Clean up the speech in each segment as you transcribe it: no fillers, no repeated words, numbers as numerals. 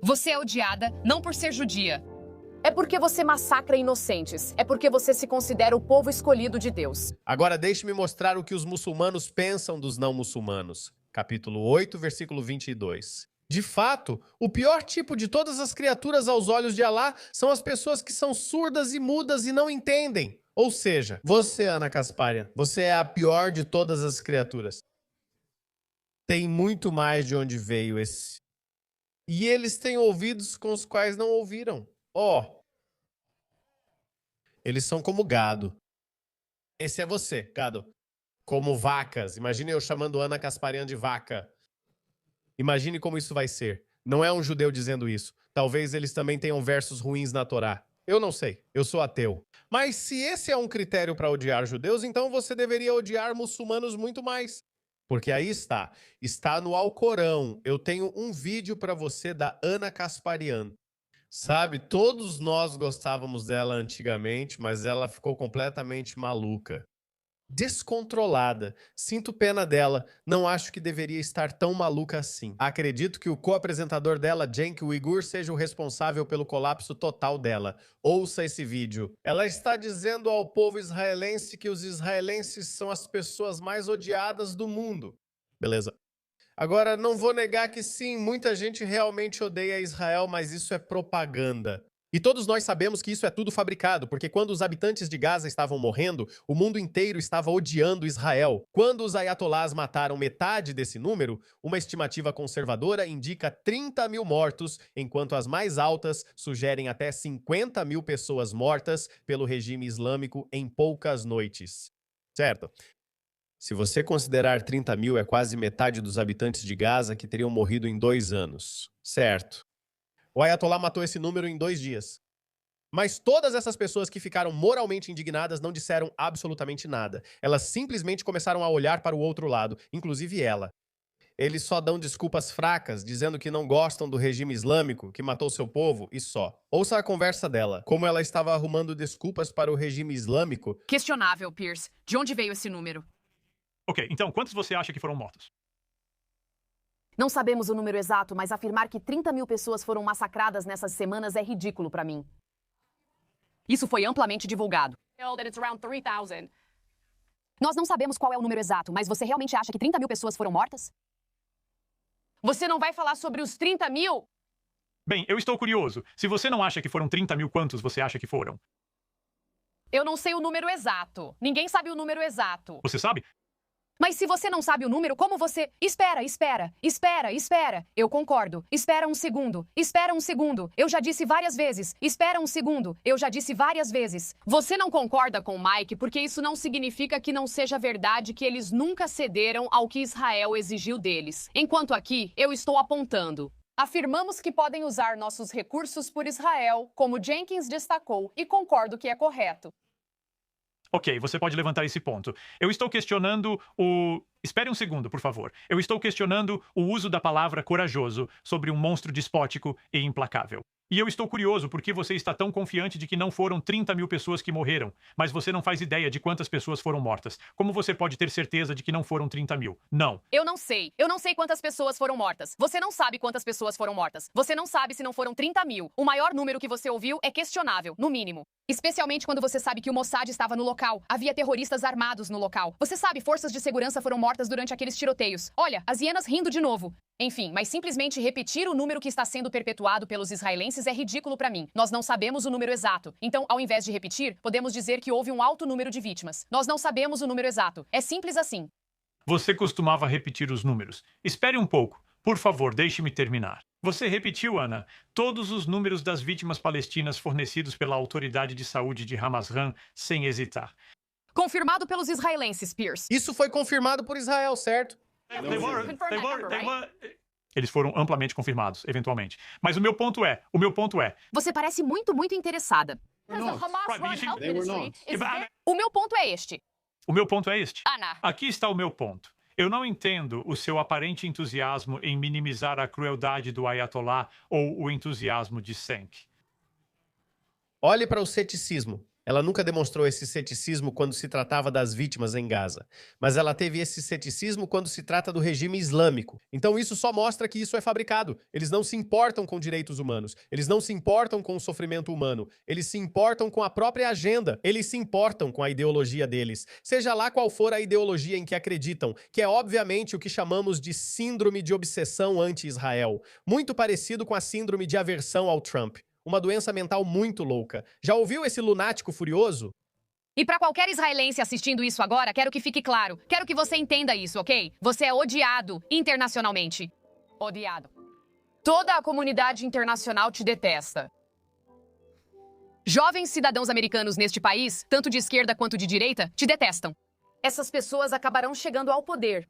Você é odiada não por ser judia. É porque você massacra inocentes. É porque você se considera o povo escolhido de Deus. Agora deixe-me mostrar o que os muçulmanos pensam dos não muçulmanos. Capítulo 8, versículo 22. De fato, o pior tipo de todas as criaturas aos olhos de Alá são as pessoas que são surdas e mudas e não entendem. Ou seja, você, Ana Kasparian, você é a pior de todas as criaturas. Tem muito mais de onde veio esse. E eles têm ouvidos com os quais não ouviram. Eles são como gado. Esse é você, gado. Como vacas. Imagine eu chamando Ana Kasparian de vaca. Imagine como isso vai ser. Não é um judeu dizendo isso. Talvez eles também tenham versos ruins na Torá. Eu não sei. Eu sou ateu. Mas se esse é um critério para odiar judeus, então você deveria odiar muçulmanos muito mais. Porque aí está. Está no Alcorão. Eu tenho um vídeo para você da Ana Kasparian. Sabe, todos nós gostávamos dela antigamente, mas ela ficou completamente maluca. Descontrolada. Sinto pena dela. Não acho que deveria estar tão maluca assim. Acredito que o co-apresentador dela, Cenk Uygur, seja o responsável pelo colapso total dela. Ouça esse vídeo. Ela está dizendo ao povo israelense que os israelenses são as pessoas mais odiadas do mundo. Beleza. Agora, não vou negar que sim, muita gente realmente odeia Israel, mas isso é propaganda. E todos nós sabemos que isso é tudo fabricado, porque quando os habitantes de Gaza estavam morrendo, o mundo inteiro estava odiando Israel. Quando os ayatolás mataram metade desse número, uma estimativa conservadora indica 30 mil mortos, enquanto as mais altas sugerem até 50 mil pessoas mortas pelo regime islâmico em poucas noites. Certo? Se você considerar 30 mil, é quase metade dos habitantes de Gaza que teriam morrido em 2 anos. Certo. O Ayatollah matou esse número em 2 dias. Mas todas essas pessoas que ficaram moralmente indignadas não disseram absolutamente nada. Elas simplesmente começaram a olhar para o outro lado, inclusive ela. Eles só dão desculpas fracas, dizendo que não gostam do regime islâmico, que matou seu povo, e só. Ouça a conversa dela, como ela estava arrumando desculpas para o regime islâmico. Questionável, Pierce. De onde veio esse número? Ok, então quantos você acha que foram mortos? Não sabemos o número exato, mas afirmar que 30 mil pessoas foram massacradas nessas semanas é ridículo para mim. Isso foi amplamente divulgado. Nós não sabemos qual é o número exato, mas você realmente acha que 30 mil pessoas foram mortas? Você não vai falar sobre os 30 mil? Bem, eu estou curioso. Se você não acha que foram 30 mil, quantos você acha que foram? Eu não sei o número exato. Ninguém sabe o número exato. Você sabe? Mas se você não sabe o número, como você... Espera. Eu concordo. Espera um segundo. Eu já disse várias vezes. Espera um segundo. Eu já disse várias vezes. Você não concorda com o Mike porque isso não significa que não seja verdade que eles nunca cederam ao que Israel exigiu deles. Enquanto aqui, eu estou apontando. Afirmamos que podem usar nossos recursos por Israel, como Jenkins destacou, e concordo que é correto. Ok, você pode levantar esse ponto. Eu estou questionando o... Espere um segundo, por favor. Eu estou questionando o uso da palavra corajoso sobre um monstro despótico e implacável. E eu estou curioso por que você está tão confiante de que não foram 30 mil pessoas que morreram, mas você não faz ideia de quantas pessoas foram mortas. Como você pode ter certeza de que não foram 30 mil? Não. Eu não sei. Eu não sei quantas pessoas foram mortas. Você não sabe quantas pessoas foram mortas. Você não sabe se não foram 30 mil. O maior número que você ouviu é questionável, no mínimo. Especialmente quando você sabe que o Mossad estava no local. Havia terroristas armados no local. Você sabe, forças de segurança foram mortas durante aqueles tiroteios. Olha, as hienas rindo de novo. Enfim, mas simplesmente repetir o número que está sendo perpetuado pelos israelenses é ridículo para mim. Nós não sabemos o número exato. Então, ao invés de repetir, podemos dizer que houve um alto número de vítimas. Nós não sabemos o número exato. É simples assim. Você costumava repetir os números. Espere um pouco. Por favor, deixe-me terminar. Você repetiu, Ana, todos os números das vítimas palestinas fornecidos pela Autoridade de Saúde de Hamasran sem hesitar. Confirmado pelos israelenses, Pierce. Isso foi confirmado por Israel, certo? Eles foram amplamente confirmados, eventualmente. Mas o meu ponto é... Você parece muito interessada. O meu ponto é este. O meu ponto é este. Ana. Aqui está o meu ponto. Eu não entendo o seu aparente entusiasmo em minimizar a crueldade do Ayatollah ou o entusiasmo de Cenk. Olhe para o ceticismo. Ela nunca demonstrou esse ceticismo quando se tratava das vítimas em Gaza, mas ela teve esse ceticismo quando se trata do regime islâmico. Então isso só mostra que isso é fabricado. Eles não se importam com direitos humanos, eles não se importam com o sofrimento humano, eles se importam com a própria agenda, eles se importam com a ideologia deles, seja lá qual for a ideologia em que acreditam, que é obviamente o que chamamos de síndrome de obsessão anti-Israel, muito parecido com a síndrome de aversão ao Trump. Uma doença mental muito louca. Já ouviu esse lunático furioso? E para qualquer israelense assistindo isso agora, quero que fique claro. Quero que você entenda isso, ok? Você é odiado internacionalmente. Odiado. Toda a comunidade internacional te detesta. Jovens cidadãos americanos neste país, tanto de esquerda quanto de direita, te detestam. Essas pessoas acabarão chegando ao poder.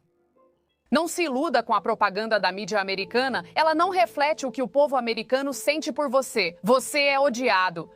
Não se iluda com a propaganda da mídia americana, ela não reflete o que o povo americano sente por você. Você é odiado.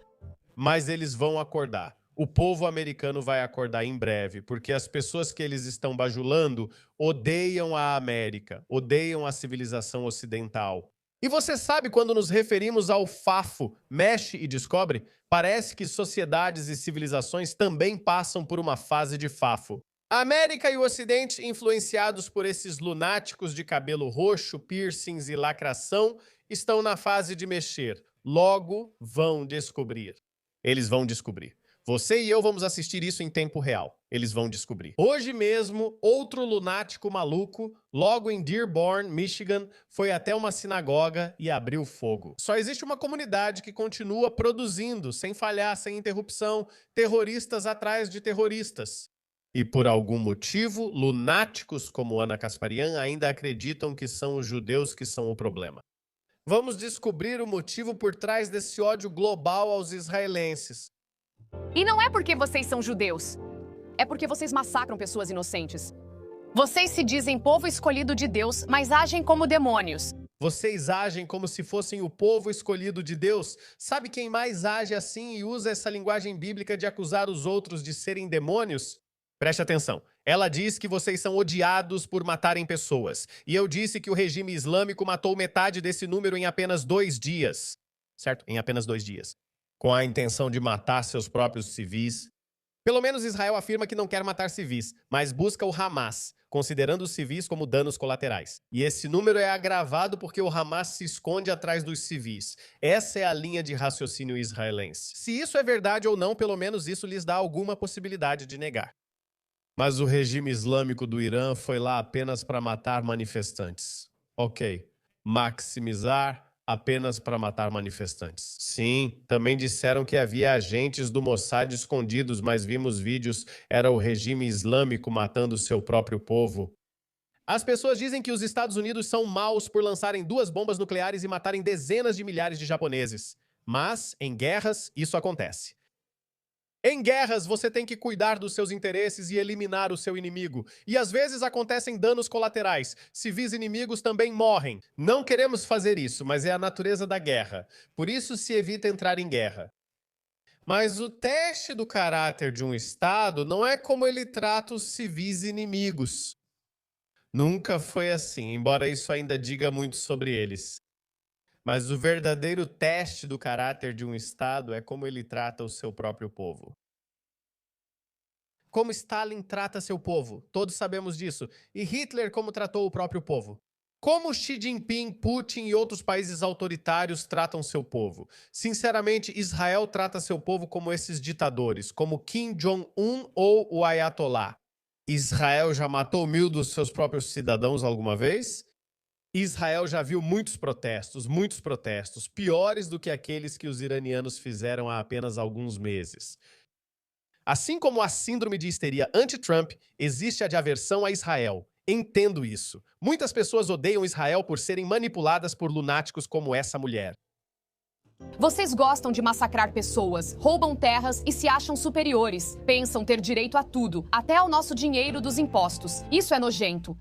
Mas eles vão acordar. O povo americano vai acordar em breve, porque as pessoas que eles estão bajulando odeiam a América, odeiam a civilização ocidental. E você sabe quando nos referimos ao fafo, mexe e descobre? Parece que sociedades e civilizações também passam por uma fase de fafo. A América e o Ocidente, influenciados por esses lunáticos de cabelo roxo, piercings e lacração, estão na fase de mexer. Logo vão descobrir. Eles vão descobrir. Você e eu vamos assistir isso em tempo real. Eles vão descobrir. Hoje mesmo, outro lunático maluco, logo em Dearborn, Michigan, foi até uma sinagoga e abriu fogo. Só existe uma comunidade que continua produzindo, sem falhar, sem interrupção, terroristas atrás de terroristas. E por algum motivo, lunáticos como Ana Kasparian ainda acreditam que são os judeus que são o problema. Vamos descobrir o motivo por trás desse ódio global aos israelenses. E não é porque vocês são judeus. É porque vocês massacram pessoas inocentes. Vocês se dizem povo escolhido de Deus, mas agem como demônios. Vocês agem como se fossem o povo escolhido de Deus. Sabe quem mais age assim e usa essa linguagem bíblica de acusar os outros de serem demônios? Preste atenção. Ela diz que vocês são odiados por matarem pessoas. E eu disse que o regime islâmico matou metade desse número em apenas 2 dias. Certo? Em apenas 2 dias. Com a intenção de matar seus próprios civis. Pelo menos Israel afirma que não quer matar civis, mas busca o Hamas, considerando os civis como danos colaterais. E esse número é agravado porque o Hamas se esconde atrás dos civis. Essa é a linha de raciocínio israelense. Se isso é verdade ou não, pelo menos isso lhes dá alguma possibilidade de negar. Mas o regime islâmico do Irã foi lá apenas para matar manifestantes. Ok. Maximizar apenas para matar manifestantes. Sim, também disseram que havia agentes do Mossad escondidos, mas vimos vídeos, era o regime islâmico matando seu próprio povo. As pessoas dizem que os Estados Unidos são maus por lançarem 2 bombas nucleares e matarem dezenas de milhares de japoneses. Mas, em guerras, isso acontece. Em guerras, você tem que cuidar dos seus interesses e eliminar o seu inimigo. E às vezes acontecem danos colaterais. Civis inimigos também morrem. Não queremos fazer isso, mas é a natureza da guerra. Por isso se evita entrar em guerra. Mas o teste do caráter de um Estado não é como ele trata os civis inimigos. Nunca foi assim, embora isso ainda diga muito sobre eles. Mas o verdadeiro teste do caráter de um Estado é como ele trata o seu próprio povo. Como Stalin trata seu povo, todos sabemos disso. E Hitler como tratou o próprio povo. Como Xi Jinping, Putin e outros países autoritários tratam seu povo. Sinceramente, Israel trata seu povo como esses ditadores, como Kim Jong-un ou o Ayatollah. Israel já matou 1000 dos seus próprios cidadãos alguma vez? Israel já viu muitos protestos, piores do que aqueles que os iranianos fizeram há apenas alguns meses. Assim como a síndrome de histeria anti-Trump, existe a de aversão a Israel. Entendo isso. Muitas pessoas odeiam Israel por serem manipuladas por lunáticos como essa mulher. Vocês gostam de massacrar pessoas, roubam terras e se acham superiores. Pensam ter direito a tudo, até ao nosso dinheiro dos impostos. Isso é nojento.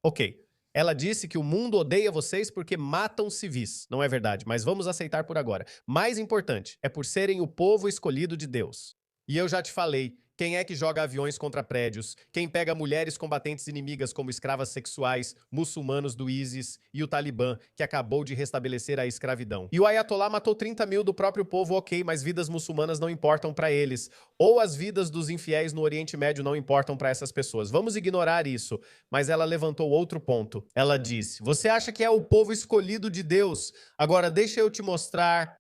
Ok. Ela disse que o mundo odeia vocês porque matam civis. Não é verdade, mas vamos aceitar por agora. Mais importante, é por serem o povo escolhido de Deus. E eu já te falei, Quem é que joga aviões contra prédios? Quem pega mulheres combatentes inimigas como escravas sexuais, muçulmanos do ISIS e o Talibã, que acabou de restabelecer a escravidão? E o Ayatollah matou 30 mil do próprio povo, ok, mas vidas muçulmanas não importam para eles. Ou as vidas dos infiéis no Oriente Médio não importam para essas pessoas. Vamos ignorar isso. Mas ela levantou outro ponto. Ela disse, você acha que é o povo escolhido de Deus? Agora deixa eu te mostrar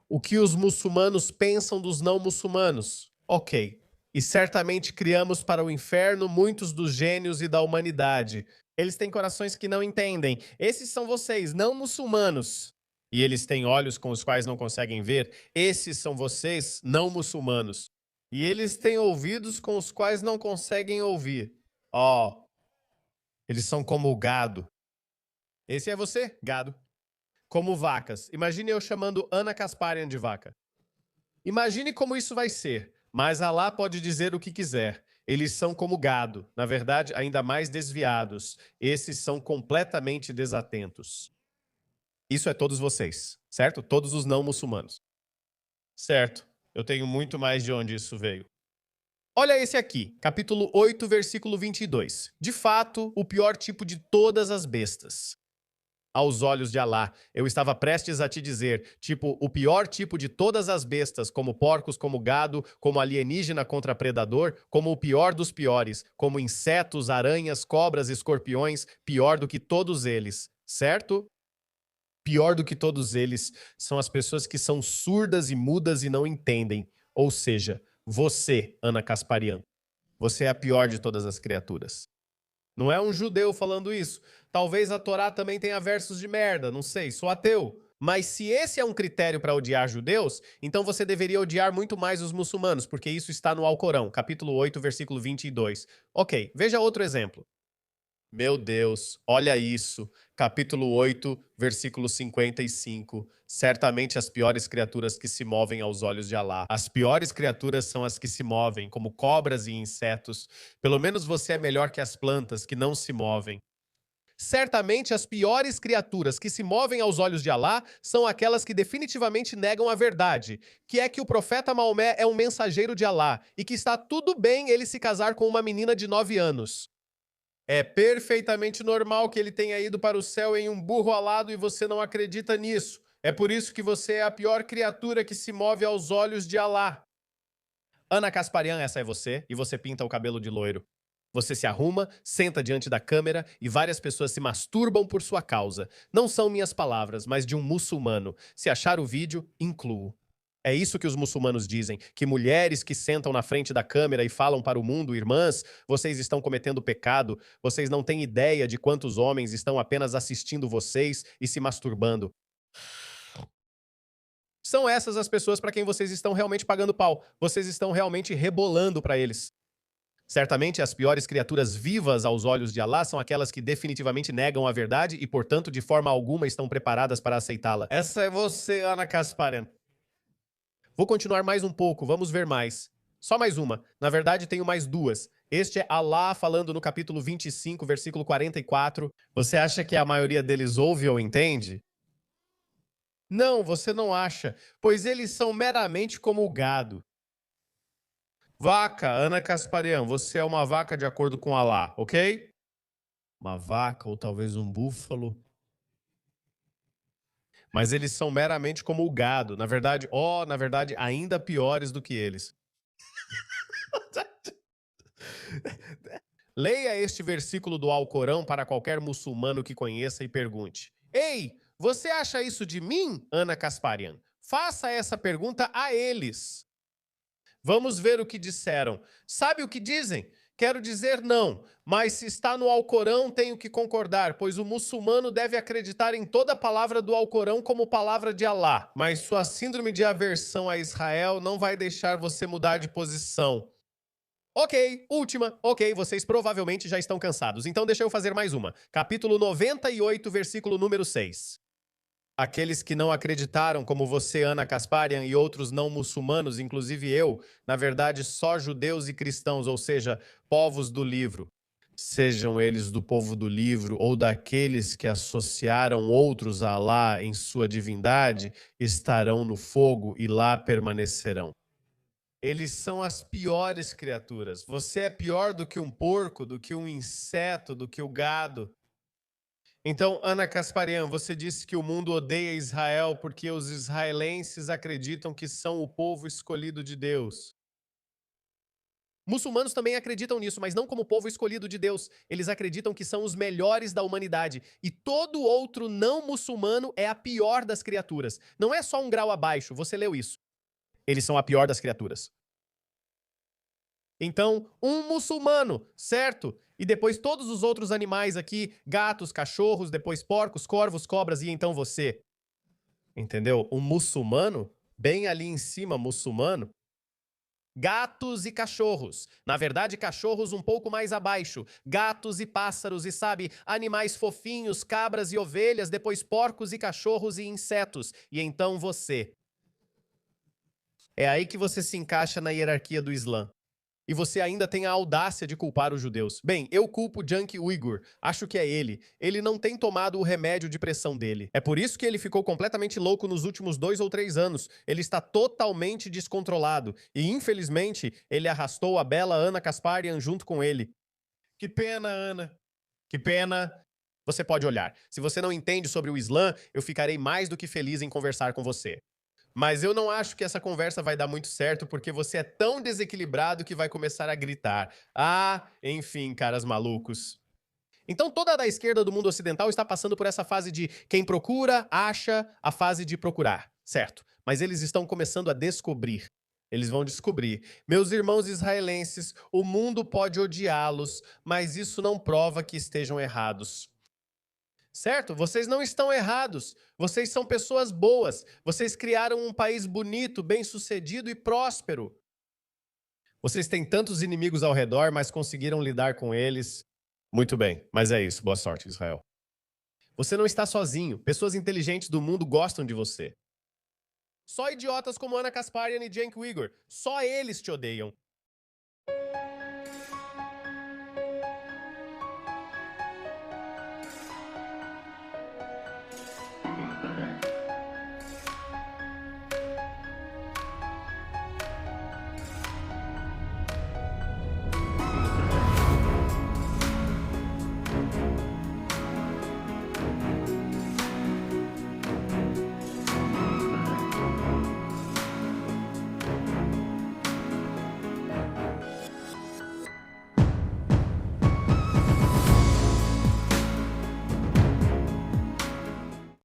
o que os muçulmanos pensam dos não muçulmanos. Ok. E certamente criamos para o inferno muitos dos gênios e da humanidade. Eles têm corações que não entendem. Esses são vocês, não muçulmanos. E eles têm olhos com os quais não conseguem ver. Esses são vocês, não muçulmanos. E eles têm ouvidos com os quais não conseguem ouvir. Ó, eles são como o gado. Esse é você, gado. Como vacas. Imagine eu chamando Ana Kasparian de vaca. Imagine como isso vai ser. Mas Alá pode dizer o que quiser. Eles são como gado, na verdade, ainda mais desviados. Esses são completamente desatentos. Isso é todos vocês, certo? Todos os não muçulmanos. Certo. Eu tenho muito mais de onde isso veio. Olha esse aqui, capítulo 8, versículo 22. De fato, o pior tipo de todas as bestas. Aos olhos de Alá, eu estava prestes a te dizer, tipo, o pior tipo de todas as bestas, como porcos, como gado, como alienígena contra predador, como o pior dos piores, como insetos, aranhas, cobras, escorpiões, pior do que todos eles, certo? Pior do que todos eles são as pessoas que são surdas e mudas e não entendem. Ou seja, você, Ana Kasparian, você é a pior de todas as criaturas. Não é um judeu falando isso. Talvez a Torá também tenha versos de merda, não sei, sou ateu. Mas se esse é um critério para odiar judeus, então você deveria odiar muito mais os muçulmanos, porque isso está no Alcorão, capítulo 8, versículo 22. Ok, veja outro exemplo. Meu Deus, olha isso. Capítulo 8, versículo 55. Certamente as piores criaturas que se movem aos olhos de Alá. As piores criaturas são as que se movem, como cobras e insetos. Pelo menos você é melhor que as plantas, que não se movem. Certamente as piores criaturas que se movem aos olhos de Alá são aquelas que definitivamente negam a verdade, que é que o profeta Maomé é um mensageiro de Alá e que está tudo bem ele se casar com uma menina de 9 anos. É perfeitamente normal que ele tenha ido para o céu em um burro alado e você não acredita nisso. É por isso que você é a pior criatura que se move aos olhos de Alá. Ana Kasparian, essa é você, e você pinta o cabelo de loiro. Você se arruma, senta diante da câmera e várias pessoas se masturbam por sua causa. Não são minhas palavras, mas de um muçulmano. Se achar o vídeo, incluo. É isso que os muçulmanos dizem, que mulheres que sentam na frente da câmera e falam para o mundo, irmãs, vocês estão cometendo pecado, vocês não têm ideia de quantos homens estão apenas assistindo vocês e se masturbando. São essas as pessoas para quem vocês estão realmente pagando pau, vocês estão realmente rebolando para eles. Certamente as piores criaturas vivas aos olhos de Alá são aquelas que definitivamente negam a verdade e, portanto, de forma alguma estão preparadas para aceitá-la. Essa é você, Ana Kasparian. Vou continuar mais um pouco, vamos ver mais. Só mais uma. Na verdade, tenho mais duas. Este é Alá falando no capítulo 25, versículo 44. Você acha que a maioria deles ouve ou entende? Não, você não acha, pois eles são meramente como o gado. Vaca, Ana Kasparian, você é uma vaca de acordo com Alá, ok? Uma vaca ou talvez um búfalo. Mas eles são meramente como o gado. Na verdade, ainda piores do que eles. Leia este versículo do Alcorão para qualquer muçulmano que conheça e pergunte: Ei, você acha isso de mim, Ana Kasparian? Faça essa pergunta a eles. Vamos ver o que disseram. Sabe o que dizem? Quero dizer não, mas se está no Alcorão, tenho que concordar, pois o muçulmano deve acreditar em toda a palavra do Alcorão como palavra de Alá. Mas sua síndrome de aversão a Israel não vai deixar você mudar de posição. Ok, última. Ok, vocês provavelmente já estão cansados, então deixa eu fazer mais uma. Capítulo 98, versículo número 6. Aqueles que não acreditaram, como você, Ana Kasparian, e outros não muçulmanos, inclusive eu, na verdade só judeus e cristãos, ou seja, povos do livro. Sejam eles do povo do livro ou daqueles que associaram outros a Alá em sua divindade, estarão no fogo e lá permanecerão. Eles são as piores criaturas. Você é pior do que um porco, do que um inseto, do que o gado. Então, Ana Kasparian, você disse que o mundo odeia Israel porque os israelenses acreditam que são o povo escolhido de Deus. Muçulmanos também acreditam nisso, mas não como povo escolhido de Deus. Eles acreditam que são os melhores da humanidade. E todo outro não muçulmano é a pior das criaturas. Não é só um grau abaixo, você leu isso. Eles são a pior das criaturas. Então, um muçulmano, certo? E depois todos os outros animais aqui, gatos, cachorros, depois porcos, corvos, cobras e então você. Entendeu? Um muçulmano, bem ali em cima, muçulmano, gatos e cachorros. Na verdade, cachorros um pouco mais abaixo. Gatos e pássaros e, sabe, animais fofinhos, cabras e ovelhas, depois porcos e cachorros e insetos. E então você. É aí que você se encaixa na hierarquia do Islã. E você ainda tem a audácia de culpar os judeus. Bem, eu culpo o Junk Uyghur. Acho que é ele. Ele não tem tomado o remédio de pressão dele. É por isso que ele ficou completamente louco nos últimos 2 ou 3 anos. Ele está totalmente descontrolado. E, infelizmente, ele arrastou a bela Ana Kasparian junto com ele. Que pena, Ana. Que pena. Você pode olhar. Se você não entende sobre o Islã, eu ficarei mais do que feliz em conversar com você. Mas eu não acho que essa conversa vai dar muito certo porque você é tão desequilibrado que vai começar a gritar. Ah, enfim, caras malucos. Então toda a da esquerda do mundo ocidental está passando por essa fase de quem procura, acha, a fase de procurar, certo? Mas eles estão começando a descobrir. Eles vão descobrir. Meus irmãos israelenses, o mundo pode odiá-los, mas isso não prova que estejam errados. Certo? Vocês não estão errados. Vocês são pessoas boas. Vocês criaram um país bonito, bem-sucedido e próspero. Vocês têm tantos inimigos ao redor, mas conseguiram lidar com eles. Muito bem, mas é isso. Boa sorte, Israel. Você não está sozinho. Pessoas inteligentes do mundo gostam de você. Só idiotas como Ana Kasparian e Cenk Uygur. Só eles te odeiam.